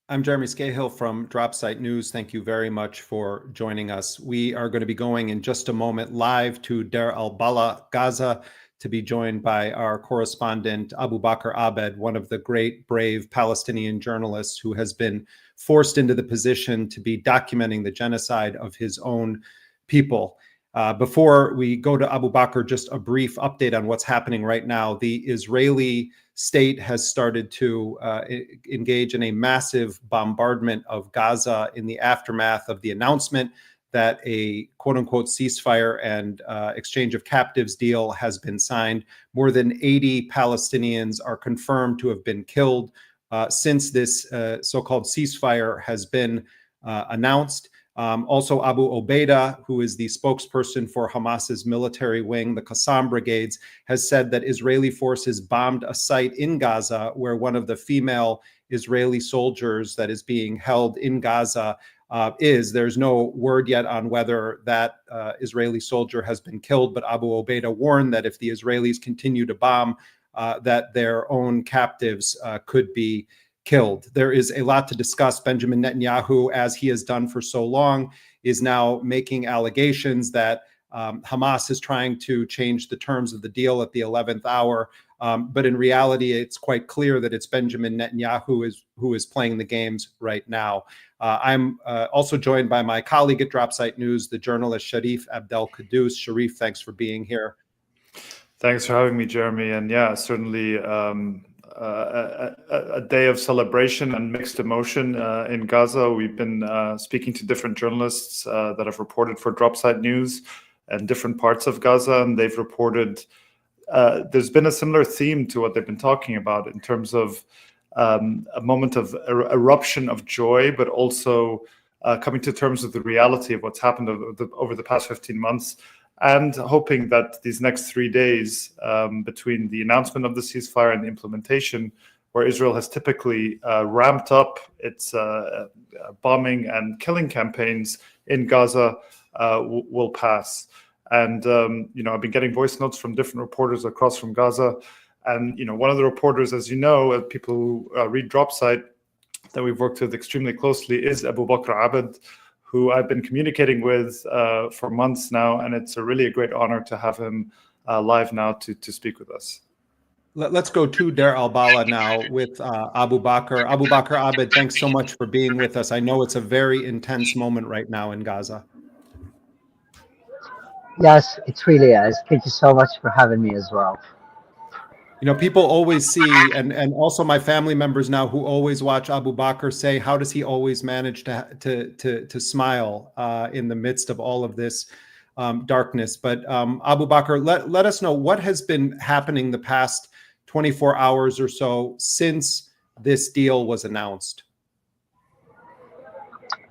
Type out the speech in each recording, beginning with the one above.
I'm Jeremy Scahill from Dropsite News. Thank you very much for joining us. We are going to be going in just a moment live to Deir al-Balah, Gaza, to be joined by our correspondent Abubaker Abed, one of the great, brave Palestinian journalists who has been forced into the position to be documenting the genocide of his own people. Before we go to Abubaker, just a brief update on what's happening right now. The Israeli state has started to engage in a massive bombardment of Gaza in the aftermath of the announcement that a quote-unquote ceasefire and exchange of captives deal has been signed. More than 80 Palestinians are confirmed to have been killed since this so-called ceasefire has been announced. Also, Abu Obaida, who is the spokesperson for Hamas's military wing, the Qassam brigades, has said that Israeli forces bombed a site in Gaza where one of the female Israeli soldiers that is being held in Gaza is. There's no word yet on whether that Israeli soldier has been killed, but Abu Obaida warned that if the Israelis continue to bomb, that their own captives could be killed. There is a lot to discuss. Benjamin Netanyahu, as he has done for so long, is now making allegations that Hamas is trying to change the terms of the deal at the 11th hour. But in reality, it's quite clear that it's Benjamin Netanyahu who is playing the games right now. I'm also joined by my colleague at Dropsite News, the journalist Sharif Abdel Kouddous. Sharif, thanks for being here. Thanks for having me, Jeremy. And yeah, certainly a day of celebration and mixed emotion in Gaza. We've been speaking to different journalists that have reported for Dropsite News and different parts of Gaza, and they've reported there's been a similar theme to what they've been talking about in terms of a moment of eruption of joy, but also coming to terms with the reality of what's happened over the past 15 months. And hoping that these next 3 days between the announcement of the ceasefire and the implementation, where Israel has typically ramped up its bombing and killing campaigns in Gaza, will pass. And, I've been getting voice notes from different reporters across from Gaza. And, one of the reporters, as you know, people who read Dropsite that we've worked with extremely closely is Abubaker Abed, who I've been communicating with for months now, and it's really a great honor to have him live now to speak with us. Let's go to Deir al-Balah now with Abubaker. Abubaker Abed, thanks so much for being with us. I know it's a very intense moment right now in Gaza. Yes, it really is. Thank you so much for having me as well. People always see, and also my family members now who always watch Abubaker say, how does he always manage to smile in the midst of all of this darkness? But Abubaker, let us know what has been happening the past 24 hours or so since this deal was announced.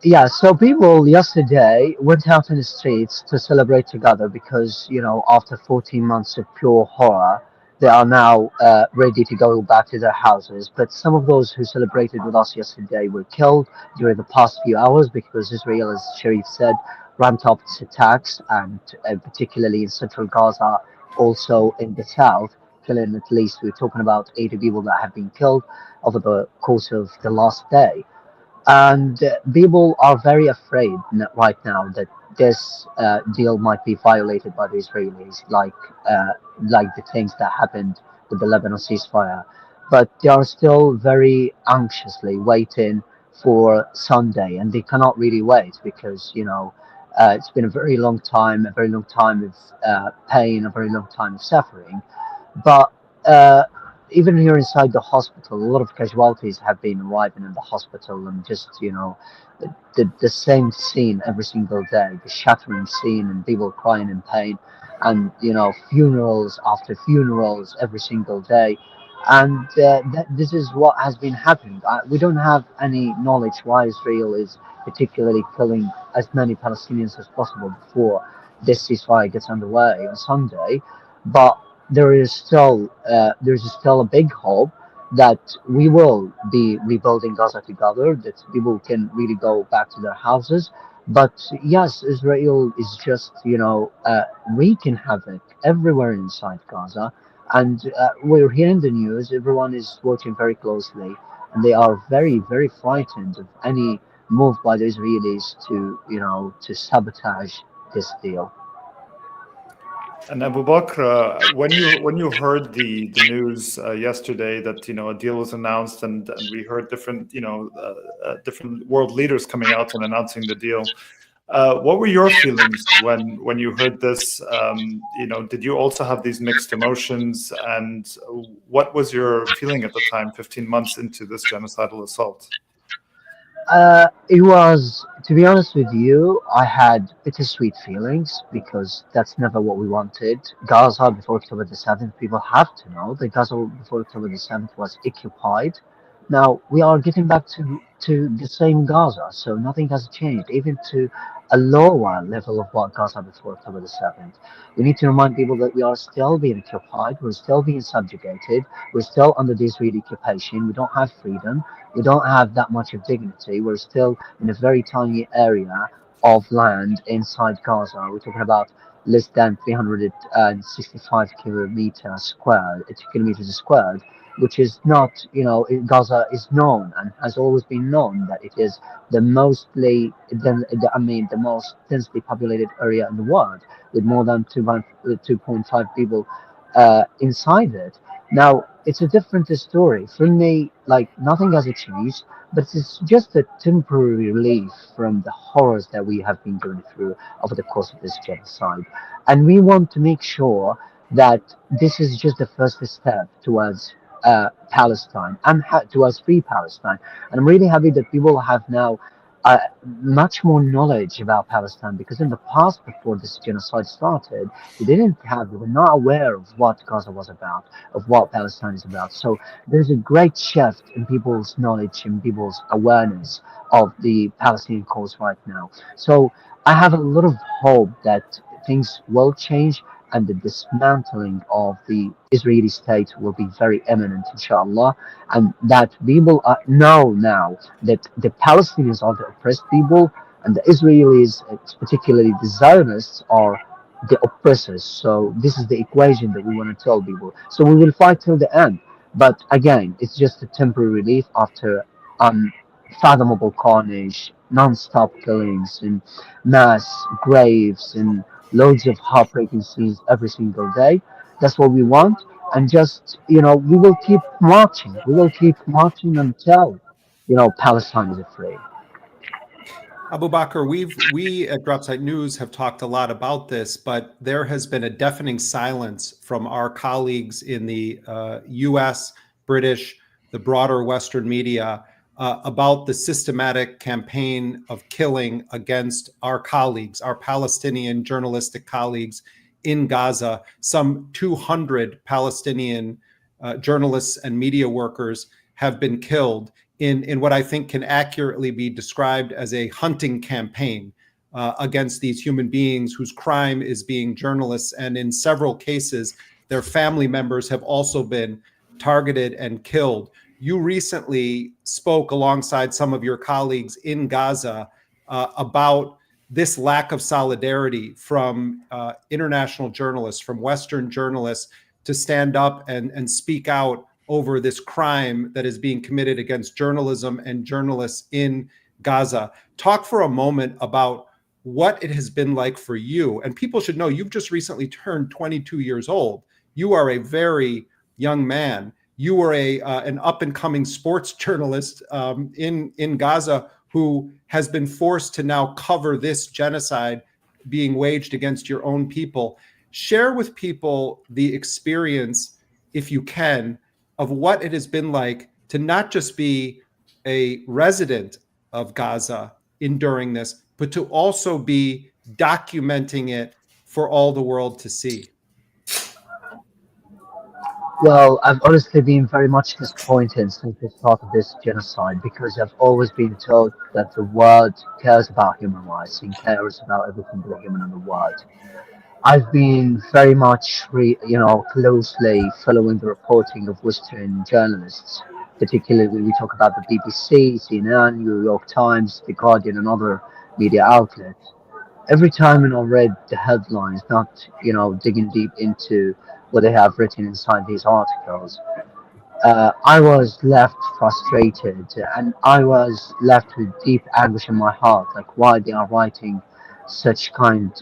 Yeah, so people yesterday went out in the streets to celebrate together because, after 14 months of pure horror, they are now ready to go back to their houses. But some of those who celebrated with us yesterday were killed during the past few hours because Israel, as Sharif said, ramped up its attacks, and particularly in central Gaza, also in the south, killing at least, we're talking about 80 people that have been killed over the course of the last day. And people are very afraid right now that this deal might be violated by the Israelis, like the things that happened with the Lebanon ceasefire. But they are still very anxiously waiting for Sunday, and they cannot really wait because it's been a very long time of pain, a very long time of suffering. But even here inside the hospital, a lot of casualties have been arriving in the hospital, and just the same scene every single day, the shattering scene, and people crying in pain, and funerals after funerals every single day, and this is what has been happening. We don't have any knowledge why Israel is particularly killing as many Palestinians as possible before this ceasefire gets underway on Sunday, but there's still a big hope that we will be rebuilding Gaza together, that people can really go back to their houses. But yes, Israel is just wreaking havoc everywhere inside Gaza, and we're hearing the news. Everyone is watching very closely, and they are very, very frightened of any move by the Israelis to, to sabotage this deal. And Abubaker, when you heard the news yesterday that a deal was announced, and we heard different different world leaders coming out and announcing the deal, what were your feelings when you heard this? Did you also have these mixed emotions? And what was your feeling at the time, 15 months into this genocidal assault? It was, to be honest with you, I had bittersweet feelings because that's never what we wanted. Gaza before October the 7th, people have to know that Gaza before October the 7th was occupied. Now we are getting back to the same Gaza, so nothing has changed, even to a lower level of what Gaza before October the 7th. We need to remind people that we are still being occupied, we're still being subjugated, we're still under the Israeli occupation, we don't have freedom, we don't have that much of dignity. We're still in a very tiny area of land inside Gaza. We're talking about less than 365 kilometers squared, kilometers squared, which is not, Gaza is known and has always been known that it is the most densely populated area in the world, with more than 2.5 people inside it. Now, it's a different story. For me, like, nothing has changed, but it's just a temporary relief from the horrors that we have been going through over the course of this genocide. And we want to make sure that this is just the first step towards Palestine and towards free Palestine. And I'm really happy that people have now uh, much more knowledge about Palestine, because in the past, before this genocide started, they were not aware of what Gaza was about, of what Palestine is about. So there's a great shift in people's knowledge and people's awareness of the Palestinian cause right now. So I have a lot of hope that things will change and the dismantling of the Israeli state will be very imminent, inshallah, and that people know now that the Palestinians are the oppressed people and the Israelis, particularly the Zionists, are the oppressors. So this is the equation that we want to tell people. So we will fight till the end. But again, it's just a temporary relief after unfathomable carnage, non-stop killings, and mass graves, and loads of heartbreaking scenes every single day. That's what we want. And just, we will keep marching. We will keep marching until, Palestine is free. Abubaker, we at Dropsite News have talked a lot about this, but there has been a deafening silence from our colleagues in the U.S., British, the broader Western media about the systematic campaign of killing against our colleagues, our Palestinian journalistic colleagues in Gaza. Some 200 Palestinian journalists and media workers have been killed in what I think can accurately be described as a hunting campaign against these human beings whose crime is being journalists. And in several cases, their family members have also been targeted and killed. You recently spoke alongside some of your colleagues in Gaza about this lack of solidarity from international journalists, from Western journalists, to stand up and speak out over this crime that is being committed against journalism and journalists in Gaza. Talk for a moment about what it has been like for you. And people should know you've just recently turned 22 years old. You are a very young man. You were an up-and-coming sports journalist in Gaza who has been forced to now cover this genocide being waged against your own people. Share with people the experience, if you can, of what it has been like to not just be a resident of Gaza enduring this, but to also be documenting it for all the world to see. Well, I've honestly been very much disappointed since the start of this genocide, because I've always been told that the world cares about human rights and cares about every single human in the world. I've been very much, closely following the reporting of Western journalists, particularly when we talk about the BBC, CNN, New York Times, The Guardian, and other media outlets. Every time I read the headlines, not digging deep into what they have written inside these articles, I was left frustrated, and I was left with deep anguish in my heart, like why they are writing such kind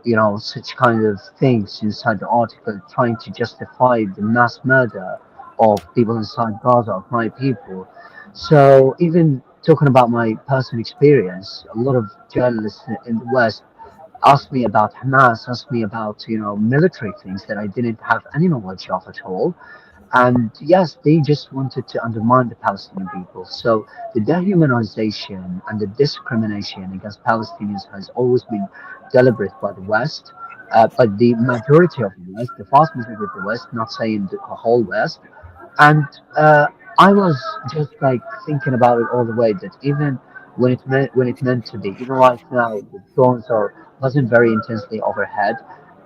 of things inside the article, trying to justify the mass murder of people inside Gaza, of my people. So even talking about my personal experience, a lot of journalists in the West asked me about Hamas, asked me about military things that I didn't have any knowledge of at all. And yes, they just wanted to undermine the Palestinian people. So the dehumanization and the discrimination against Palestinians has always been deliberate by the West. But the majority of the West, the vast majority of the West, not saying the whole West, and I was just like thinking about it all the way that even when it meant to be, even right now, the drones are wasn't very intensely overhead,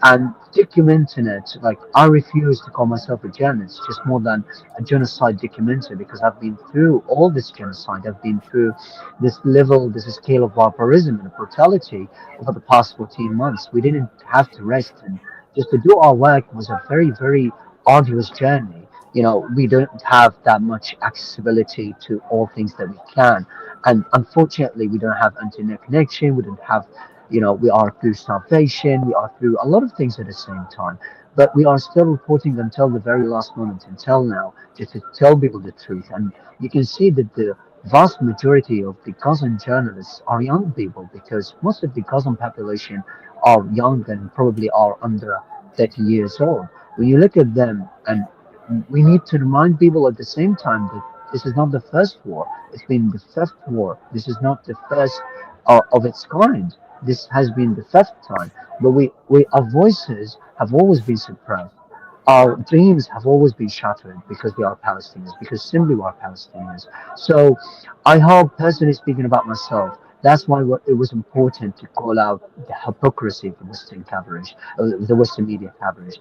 and documenting it. Like I refuse to call myself a journalist, just more than a genocide documenter, because I've been through all this genocide. I've been through this level, this scale of barbarism and brutality over the past 14 months. We didn't have to rest, and just to do our work was a very, very arduous journey. We don't have that much accessibility to all things that we can, and unfortunately we don't have internet connection. We don't have, we are through starvation, we are through a lot of things at the same time, but we are still reporting until the very last moment, until now, just to tell people the truth. And you can see that the vast majority of the Gazan journalists are young people, because most of the Gazan population are young and probably are under 30 years old. When you look at them, and we need to remind people at the same time that this is not the first war. It's been the fifth war. This is not the first of its kind. This has been the fifth time. But our voices have always been suppressed. Our dreams have always been shattered because we are Palestinians, because simply we are Palestinians. So I hope, personally speaking about myself, that's why it was important to call out the hypocrisy of the Western coverage, the Western media coverage.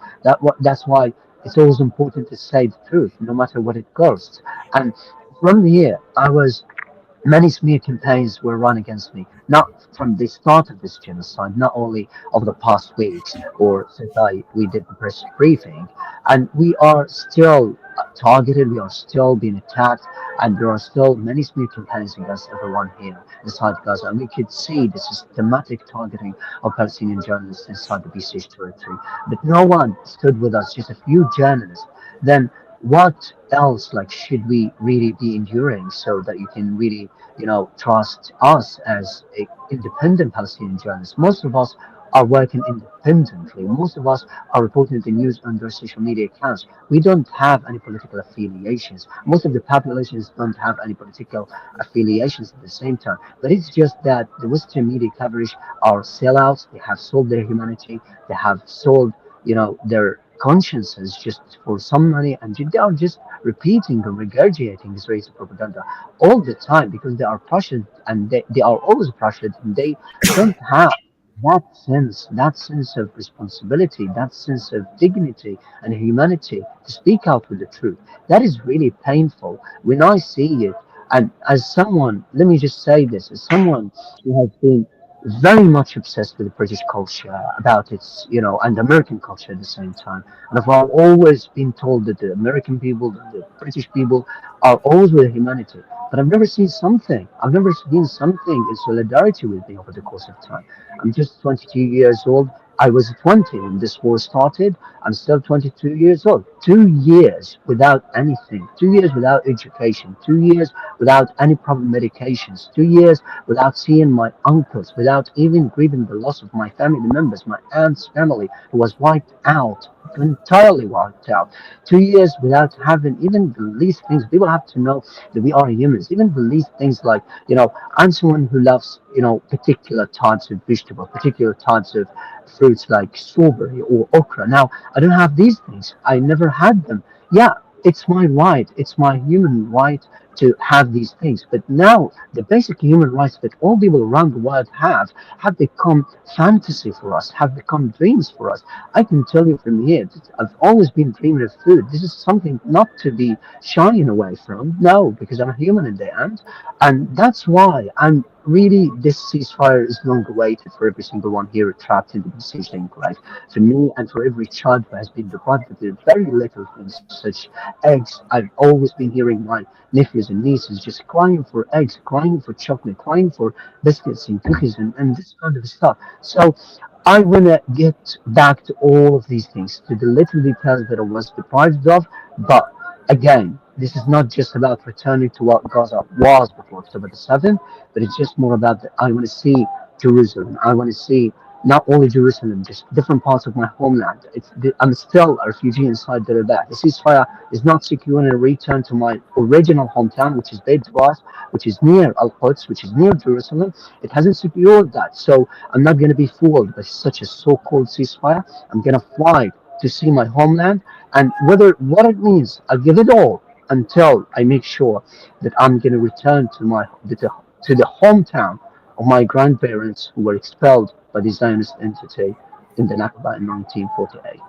That's why it's always important to say the truth, no matter what it costs. And from here, many smear campaigns were run against me, not from the start of this genocide, not only over the past weeks or since we did the press briefing, and we are still targeted, we are still being attacked, and there are still many smear campaigns against everyone here inside Gaza. And we could see the systematic targeting of Palestinian journalists inside the besieged territory. But no one stood with us, just a few journalists. Then what else like should we really be enduring so that you can really trust us as a independent Palestinian journalists? Most of us are working independently. Most of us are reporting the news on their social media accounts. We don't have any political affiliations. Most of the populations don't have any political affiliations at the same time. But it's just that the Western media coverage are sellouts. They have sold their humanity. They have sold, their consciences just for some money, and they are just repeating and regurgitating this racist propaganda all the time because they are pressured, and they are always pressured, and they don't have that sense of responsibility, that sense of dignity and humanity to speak out with the truth. That is really painful when I see it. And as someone, let me just say this, as someone who has been very much obsessed with the British culture, about its, and American culture at the same time. And I've always been told that the American people, the British people are always with humanity. But I've never seen something. I've never seen something in solidarity with me over the course of time. I'm just 22 years old. I was 20 when this war started. I'm still 22 years old. 2 years without anything. 2 years without education. 2 years without any proper medications. 2 years without seeing my uncles, without even grieving the loss of my family members, my aunt's family, who was wiped out, entirely wiped out. 2 years without having even the least things. People have to know that we are humans. Even the least things like, I'm someone who loves, particular types of vegetable, particular types of fruits like strawberry or okra. Now, I don't have these things. I never had them. Yeah, it's my right. It's my human right to have these things. But now, the basic human rights that all people around the world have become fantasy for us, have become dreams for us. I can tell you from here that I've always been dreaming of food. This is something not to be shying away from. No, because I'm a human in the end. And that's why I'm really, this ceasefire is long awaited for every single one here trapped in the besieged enclave. For me and for every child who has been deprived of their very little things, such eggs. I've always been hearing my nephews and nieces just crying for eggs, crying for chocolate, crying for biscuits and cookies and this kind of stuff. So I want to get back to all of these things, to the little details that I was deprived of. But again, this is not just about returning to what Gaza was before October the 7th, but it's just more about that I want to see Jerusalem. I want to see not only Jerusalem, just different parts of my homeland. I'm still a refugee inside Deir. The ceasefire is not securing a return to my original hometown, which is Beit Dwas, which is near Al-Quds, which is near Jerusalem. It hasn't secured that. So I'm not going to be fooled by such a so-called ceasefire. I'm going to fly to see my homeland, and whether what it means, I'll give it all until I make sure that I'm going to return to the hometown of my grandparents who were expelled by the Zionist entity in the Nakba in 1948.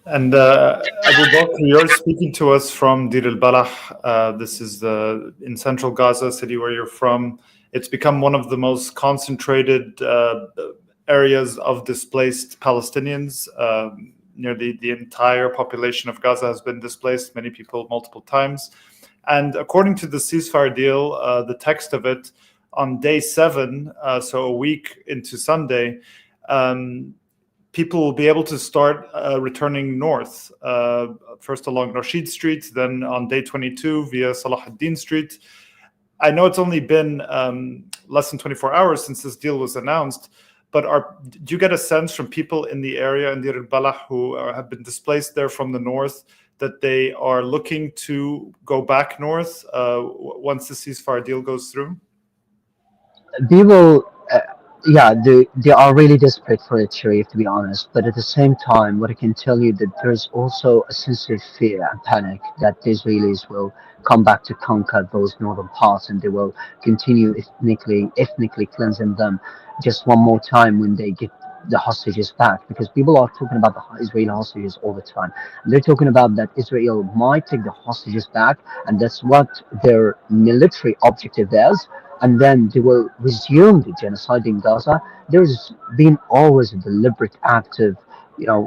And Abubaker, you're speaking to us from Deir al-Balah. This is in central Gaza city where you're from. It's become one of the most concentrated areas of displaced Palestinians. Nearly the entire population of Gaza has been displaced, many people multiple times. And according to the ceasefire deal, the text of it, on day 7, so a week into Sunday, people will be able to start returning north, first along Rashid Street, then on day 22 via Salah ad-Din Street. I know it's only been less than 24 hours since this deal was announced, but do you get a sense from people in the area in Deir al-Balah who have been displaced there from the north that they are looking to go back north once the ceasefire deal goes through? People, they are really desperate for it, Sharif, to be honest. But at the same time, what I can tell you that there's also a sense of fear and panic that the Israelis will come back to conquer those northern parts, and they will continue ethnically cleansing them just one more time when they get the hostages back, because people are talking about the Israeli hostages all the time. And they're talking about that Israel might take the hostages back, and that's what their military objective is, and then they will resume the genocide in Gaza. There's been always a deliberate act of,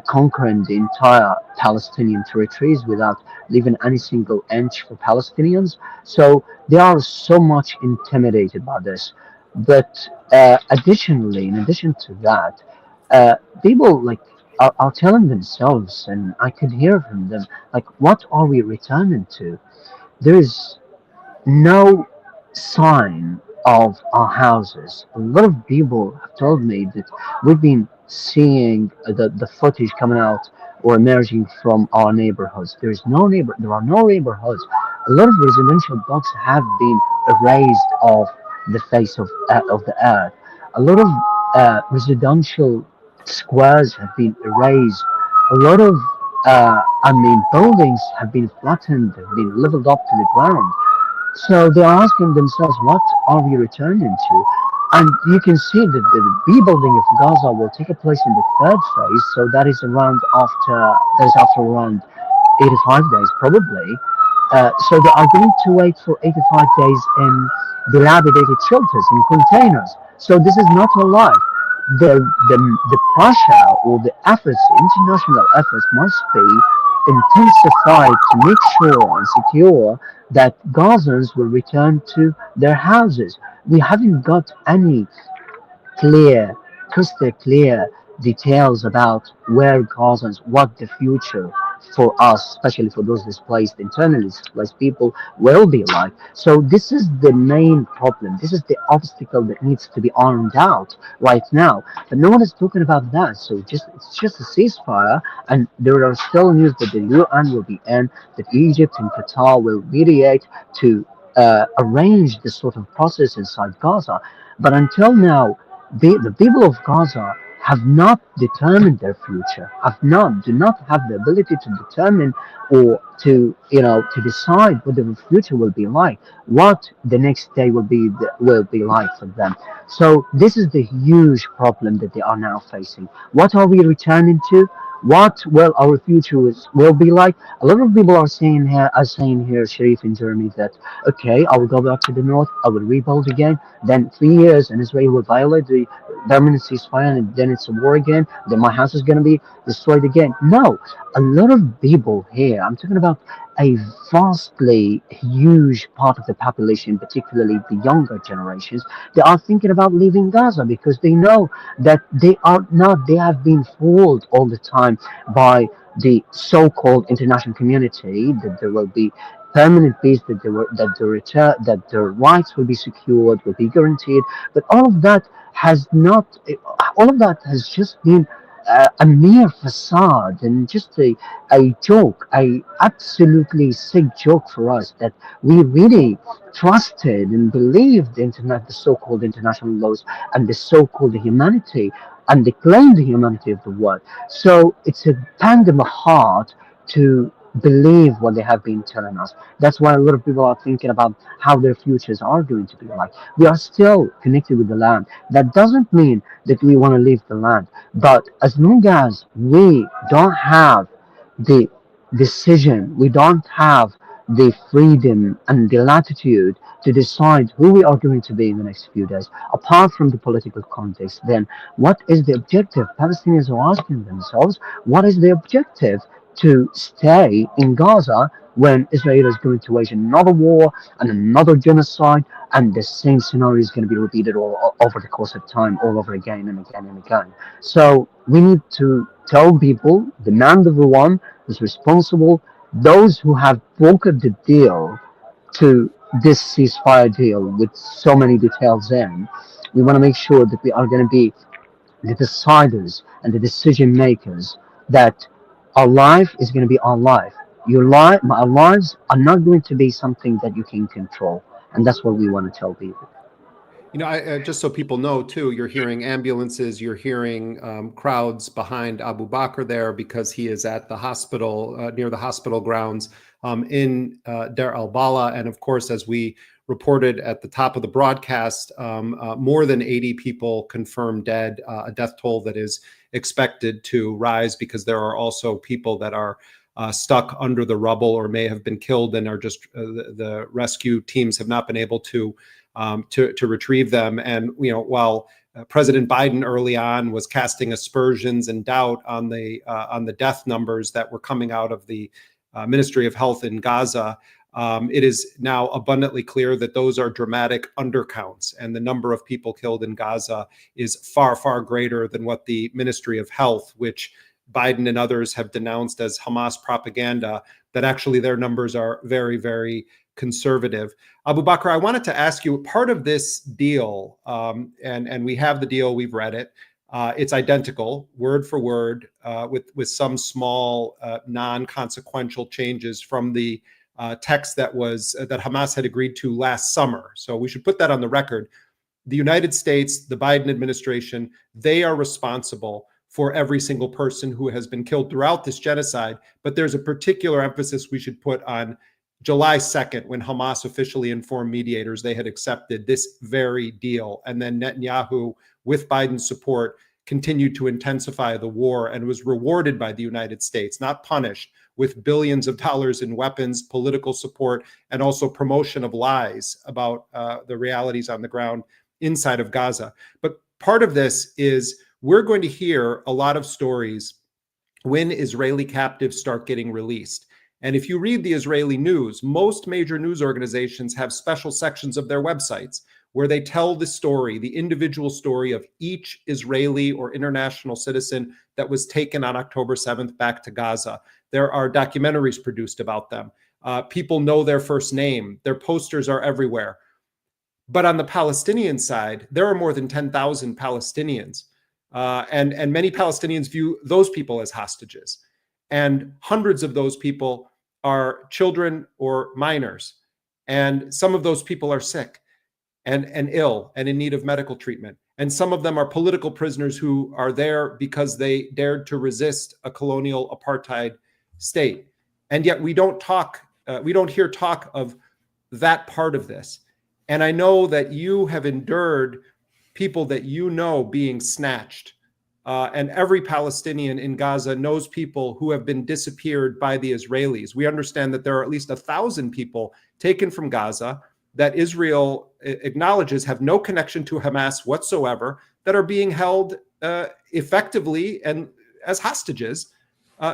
conquering the entire Palestinian territories without leaving any single inch for Palestinians. So they are so much intimidated by this. But additionally, in addition to that, people are telling themselves, and I could hear from them, like, what are we returning to? There is no sign of our houses. A lot of people have told me that we've been seeing the footage coming out or emerging from our neighborhoods. There are no neighborhoods. A lot of residential blocks have been erased off the face of the earth. A lot of residential squares have been erased. A lot of buildings have been flattened, have been leveled up to the ground. So they are asking themselves, what are we returning to? And you can see that the rebuilding of Gaza will take place in the third phase. So that is after around 85 days, probably. So they are going to wait for 85 days in dilapidated shelters, in containers. So this is not a life. The pressure or the efforts, international efforts, must be intensified to make sure and secure that Gazans will return to their houses. We haven't got any crystal clear details about where Gazans, what the future for us, especially for those internally displaced people, will be like. So this is the main problem. This is the obstacle that needs to be ironed out right now. But no one is talking about that. So it's just a ceasefire, and there are still news that the UN will be in, that Egypt and Qatar will mediate to arrange this sort of process inside Gaza. But until now, the people of Gaza have not determined their future, do not have the ability to determine or to decide what the future will be like, what the next day will be like for them. So this is the huge problem that they are now facing. What are we returning to? What will our will be like? A lot of people are saying here, Sharif and Jeremy, that okay, I will go back to the north, I will rebuild again. Then 3 years, and Israel will violate the permanent ceasefire, and then it's a war again. Then my house is going to be destroyed again. No, a lot of people here. I'm talking about a vastly huge part of the population, particularly the younger generations. They are thinking about leaving Gaza because they know that they have been fooled all the time by the so-called international community that there will be permanent peace, that their rights will be secured, will be guaranteed. But all of that has not. All of that has just been a mere facade and just a joke, a absolutely sick joke for us that we really trusted and believed the so-called international laws and the so-called humanity and they claim the humanity of the world. So it's a pang in the heart to believe what they have been telling us. That's why a lot of people are thinking about how their futures are going to be like. We are still connected with the land. That doesn't mean that we want to leave the land. But as long as we don't have the decision, we don't have the freedom and the latitude to decide who we are going to be in the next few days, apart from the political context, then what is the objective? Palestinians are asking themselves, what is the objective to stay in Gaza when Israel is going to wage another war and another genocide, and the same scenario is going to be repeated all over the course of time, all over again and again and again. So we need to tell people, demand everyone who's responsible, those who have brokered the deal to this ceasefire deal with so many details in, we want to make sure that we are going to be the deciders and the decision makers, that our life is going to be our life. Our lives are not going to be something that you can control. And that's what we want to tell people. Just so people know too, you're hearing ambulances, you're hearing crowds behind Abubaker there because he is at the hospital, near the hospital grounds in Deir al-Balah. And of course, as we reported at the top of the broadcast, more than 80 people confirmed dead, a death toll that is expected to rise because there are also people that are stuck under the rubble or may have been killed and are just the rescue teams have not been able to retrieve them. And while President Biden early on was casting aspersions and doubt on the death numbers that were coming out of the Ministry of Health in Gaza, it is now abundantly clear that those are dramatic undercounts, and the number of people killed in Gaza is far, far greater than what the Ministry of Health, which Biden and others have denounced as Hamas propaganda, that actually their numbers are very, very conservative. Abubaker, I wanted to ask you, part of this deal, and we have the deal, we've read it, it's identical, word for word, with some small non-consequential changes from the text that Hamas had agreed to last summer. So we should put that on the record. The United States, the Biden administration, they are responsible for every single person who has been killed throughout this genocide. But there's a particular emphasis we should put on July 2nd, when Hamas officially informed mediators they had accepted this very deal. And then Netanyahu, with Biden's support, continued to intensify the war and was rewarded by the United States, not punished, with billions of dollars in weapons, political support, and also promotion of lies about the realities on the ground inside of Gaza. But part of this is we're going to hear a lot of stories when Israeli captives start getting released. And if you read the Israeli news, most major news organizations have special sections of their websites where they tell the story, the individual story of each Israeli or international citizen that was taken on October 7th back to Gaza. There are documentaries produced about them. People know their first name. Their posters are everywhere. But on the Palestinian side, there are more than 10,000 Palestinians. And many Palestinians view those people as hostages. And hundreds of those people are children or minors. And some of those people are sick and ill and in need of medical treatment. And some of them are political prisoners who are there because they dared to resist a colonial apartheid state. And yet we don't hear talk of that part of this. And I know that you have endured people that you know being snatched and every Palestinian in Gaza knows people who have been disappeared by the Israelis. We understand that there are at least 1,000 people taken from Gaza that Israel acknowledges have no connection to Hamas whatsoever, that are being held effectively and as hostages,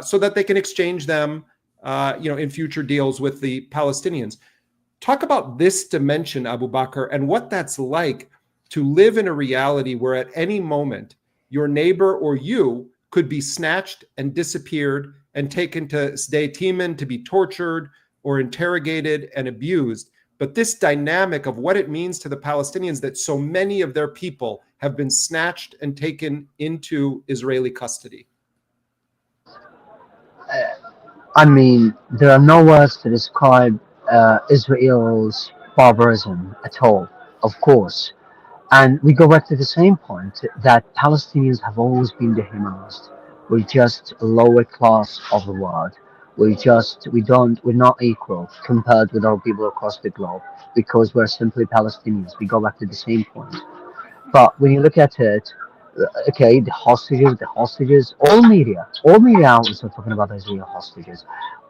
so that they can exchange them, in future deals with the Palestinians. Talk about this dimension, Abubaker, and what that's like to live in a reality where at any moment your neighbor or you could be snatched and disappeared and taken to Sdei Timan to be tortured or interrogated and abused. But this dynamic of what it means to the Palestinians that so many of their people have been snatched and taken into Israeli custody. There are no words to describe Israel's barbarism at all, of course. And we go back to the same point that Palestinians have always been dehumanized. We're just a lower class of the world. We're not equal compared with our people across the globe because we're simply Palestinians. We go back to the same point. But when you look at it, okay, the hostages, all media outlets are talking about the Israeli hostages.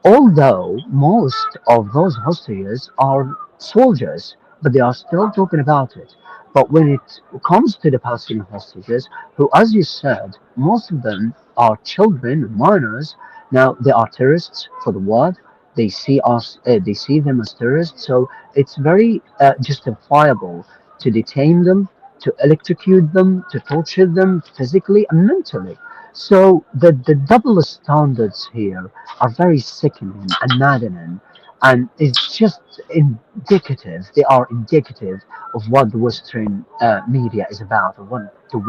Although most of those hostages are soldiers, but they are still talking about it. But when it comes to the Palestinian hostages, who, as you said, most of them are children, minors. Now they are terrorists for the world. They see them as terrorists. So it's very justifiable to detain them, to electrocute them, to torture them physically and mentally. So the double standards here are very sickening and maddening, and it's just indicative. They are indicative of what the Western media is about, or what the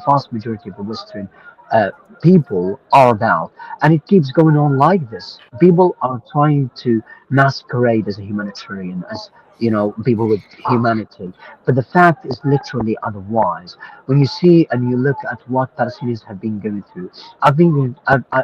vast majority of the Western uh, people are about. And it keeps going on like this. People are trying to masquerade as a humanitarian, as people with humanity. But the fact is literally otherwise. When you see and you look at what Palestinians have been going through, I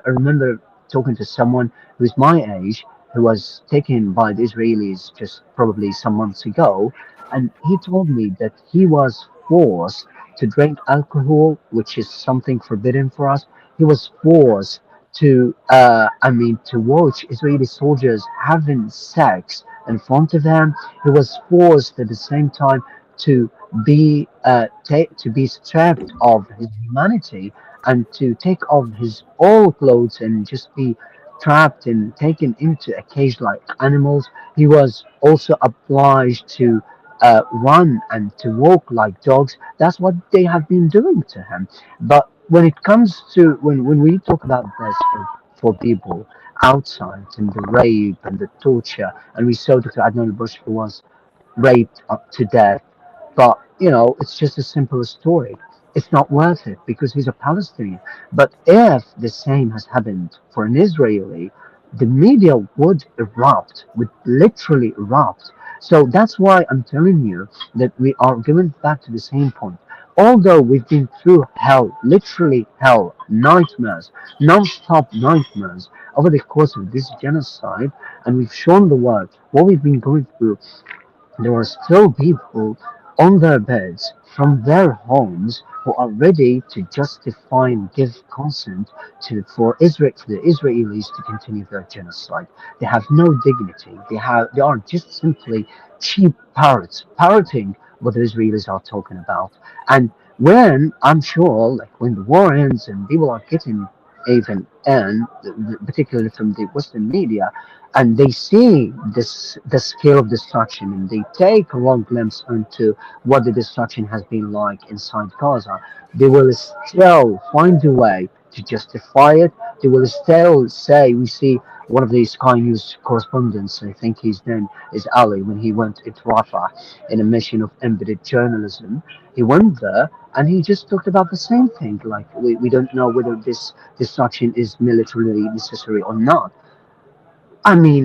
remember talking to someone who's my age, who was taken by the Israelis just probably some months ago, and he told me that he was forced to drink alcohol, which is something forbidden for us. He was forced to watch Israeli soldiers having sex in front of him. He was forced at the same time to be stripped of his humanity and to take off his all clothes and just be trapped and taken into a cage like animals. He was also obliged to run and to walk like dogs. That's what they have been doing to him. But when it comes to when we talk about this for people outside and the rape and the torture, and we saw Dr. Adnan al-Bush who was raped up to death. But it's just a simple story. It's not worth it because he's a Palestinian. But if the same has happened for an Israeli, the media would literally erupt. So that's why I'm telling you that we are going back to the same point. Although we've been through hell, literally hell, nightmares, non-stop nightmares over the course of this genocide, and we've shown the world what we've been going through, there are still people on their beds from their homes who are ready to justify and give consent for the Israelis to continue their genocide. They have no dignity. They are just simply cheap parrots, parroting what the Israelis are talking about. And when I'm sure, like when the war ends and people are getting even in, particularly from the Western media, and they see the scale of destruction and they take a long glimpse into what the destruction has been like inside Gaza, they will still find a way to justify it. They will still say, we see one of the Sky News correspondents, I think his name is Ali, when he went to Rafah in a mission of embedded journalism, he went there and he just talked about the same thing, like we don't know whether this destruction is militarily necessary or not.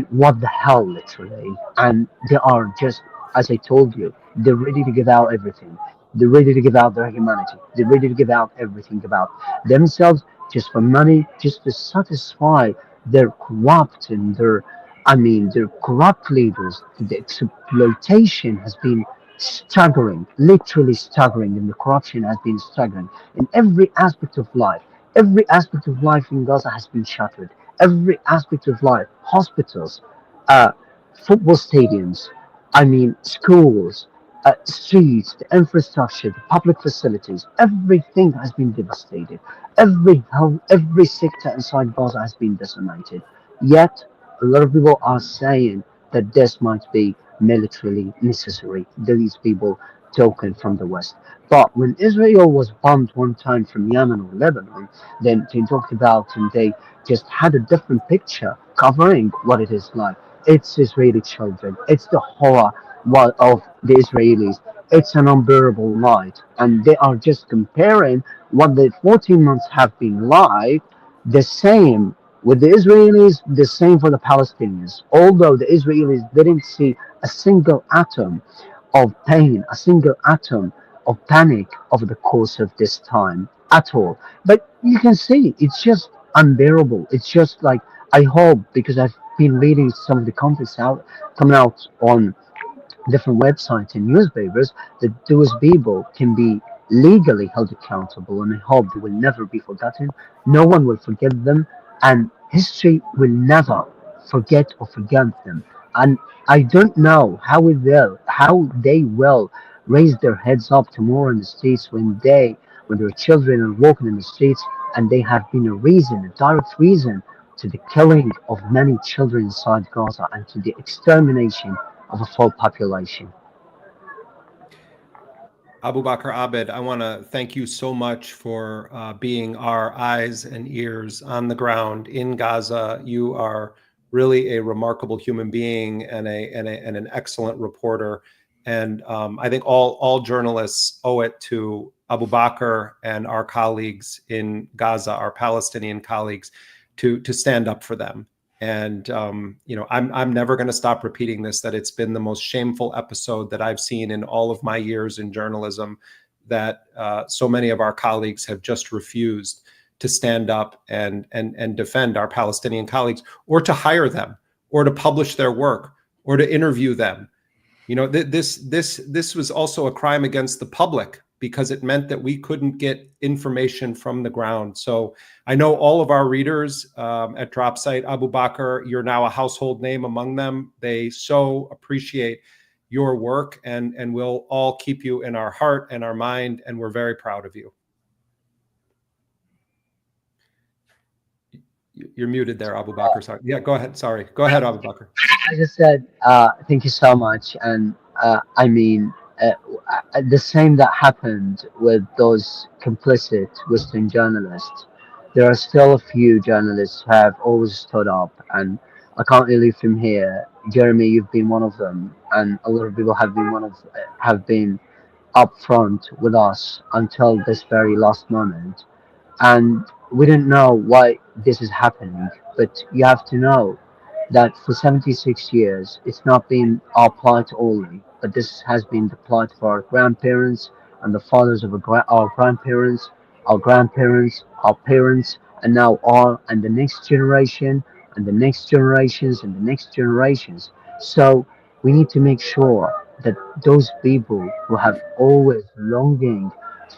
What the hell, literally? And they are just, as I told you, they're ready to give out everything. They're ready to give out their humanity. They're ready to give out everything about themselves just for money, just to satisfy their corrupt and their corrupt leaders. The exploitation has been staggering, literally staggering, and the corruption has been staggering in every aspect of life. Every aspect of life in Gaza has been shattered. Every aspect of life, hospitals, uh, football stadiums, I mean schools, streets, the infrastructure, the public facilities, everything has been devastated. Every sector inside Gaza has been decimated. Yet, a lot of people are saying that this might be militarily necessary. These people token from the West. But when Israel was bombed one time from Yemen or Lebanon, then they talked about and they just had a different picture covering what it is like. It's Israeli children. It's the horror of the Israelis. It's an unbearable light. And they are just comparing what the 14 months have been like, the same with the Israelis, the same for the Palestinians. Although the Israelis didn't see a single atom of pain, a single atom of panic over the course of this time at all. But you can see it's just unbearable. It's just like, I hope, because I've been reading some of the conflicts out coming out on different websites and newspapers, that those people can be legally held accountable, and I hope they will never be forgotten. No one will forget them, and history will never forget or forget them. And I don't know how they will raise their heads up tomorrow in the streets when their children are walking in the streets, and they have been a direct reason to the killing of many children inside Gaza and to the extermination of a full population. Abubaker, Abed, I want to thank you so much for being our eyes and ears on the ground in Gaza. You are really a remarkable human being and an excellent reporter. And I think all journalists owe it to Abubaker and our colleagues in Gaza, our Palestinian colleagues, to stand up for them. And I'm never going to stop repeating this, that it's been the most shameful episode that I've seen in all of my years in journalism, that so many of our colleagues have just refused to stand up and defend our Palestinian colleagues, or to hire them, or to publish their work, or to interview them. This was also a crime against the public, because it meant that we couldn't get information from the ground. So I know all of our readers at Dropsite, Abubaker, you're now a household name among them. They so appreciate your work, and we'll all keep you in our heart and our mind, and we're very proud of you. You're muted there, Abubaker. Sorry. Yeah, go ahead. Sorry. Go ahead, Abubaker. I just said, thank you so much. And I mean, the same that happened with those complicit Western journalists. There are still a few journalists who have always stood up, and I can't really leave from here. Jeremy, you've been one of them, and a lot of people have been upfront with us until this very last moment. And we don't know why this is happening, but you have to know that for 76 years it's not been our plight only, but this has been the plight of our grandparents and the fathers of our grandparents, our parents, and now our and the next generation, and the next generations, and the next generations. So we need to make sure that those people who have always longing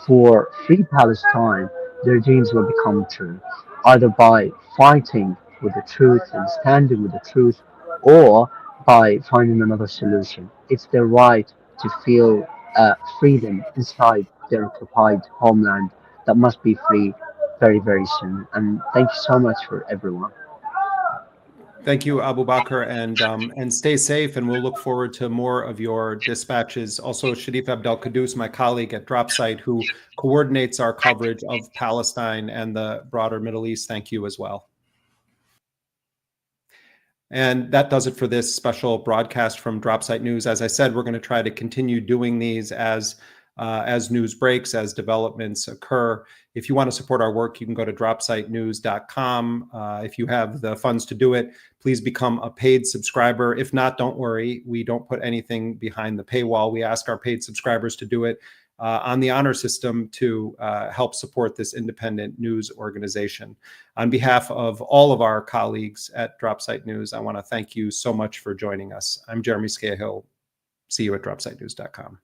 for free Palestine, their dreams will become true, either by fighting with the truth and standing with the truth, or by finding another solution. It's their right to feel freedom inside their occupied homeland that must be free very, very soon. And thank you so much for everyone. Thank you, Abubaker, and stay safe. And we'll look forward to more of your dispatches. Also, Sharif Abdel Kouddous, my colleague at Dropsite, who coordinates our coverage of Palestine and the broader Middle East. Thank you as well. And that does it for this special broadcast from Dropsite News. As I said, we're going to try to continue doing these as news breaks, as developments occur. If you want to support our work, you can go to dropsitenews.com. If you have the funds to do it, please become a paid subscriber. If not, don't worry. We don't put anything behind the paywall. We ask our paid subscribers to do it on the honor system to help support this independent news organization. On behalf of all of our colleagues at Dropsite News, I want to thank you so much for joining us. I'm Jeremy Scahill. See you at dropsitenews.com.